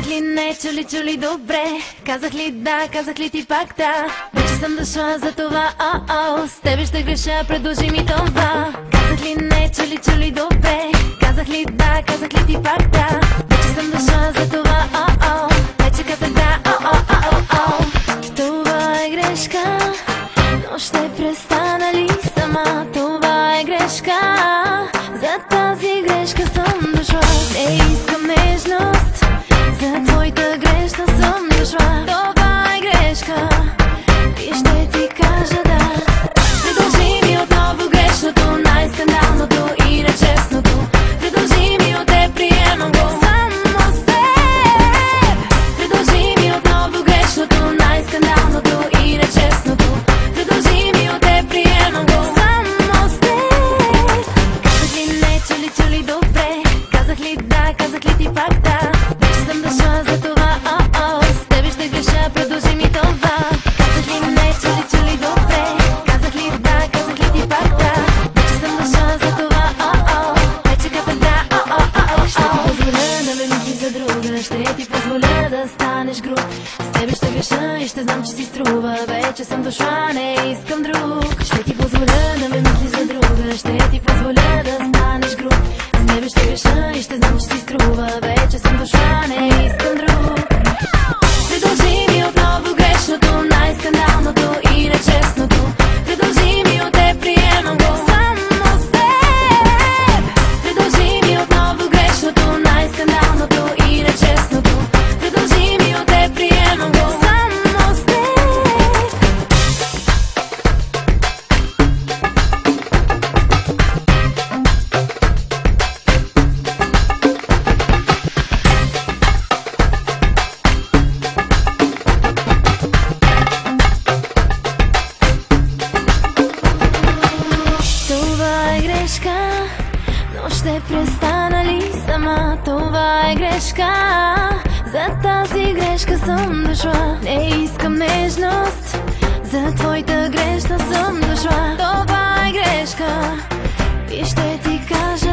Казах ли не, чули добре? Казах ли да, казах ли ти пак да? Вече съм дошла за това, с тебе ще греша, предложи ми това. Казах ли не, чули добре? Казах ли да, казах ли ти пак да? Вече съм дошла за това, вече казах да, Това е грешка, но ще престана ли сама? Това е грешка, за тази грешка съм дошла. Не искам нежност, за твоята грешна съм дошла. Това е грешка и ще ти кажа да. Предложи ми отново грешното, най-скандалното и нечестното. Предложи ми от теб, приемам го само с теб. Предложи ми отново грешното, най-скандалното и нечестното. Предложи ми от теб, приемам го само с теб. Казах ли не, чули добре? Казах ли да, казах ли ти пак да? Вече съм дошла за това, с тебе ще греша, предложи ми това. Казах ли не, чули добре? Казах ли да, казах ли ти пак да? Вече съм дошла за това, вече казах да, Ще ти позволя да ме мислиш за друга, ще ти позволя да станеш груб. С тебе ще греша и ще знам, че си струва. Вече съм дошла, не искам друг. Ще ти позволя да ме мислиш за друга, ще ти позволя да станеш груб. С тебе ще греша и ще знам, че си струва. Вече съм дошла, не искам друг. Предложи ми отново грешното, най-скандалното и нечестното. Предложи ми от теб, приемам го само с теб. Предложи ми отново грешното, най-скандалното и нечестното. Предложи ми от теб, приемам го само с теб. Това е грешка, но ще престана ли сама? Това е грешка, за тази грешка съм дошла. Не искам нежност, за твоята грешна съм дошла. Това е грешка и ще ти кажа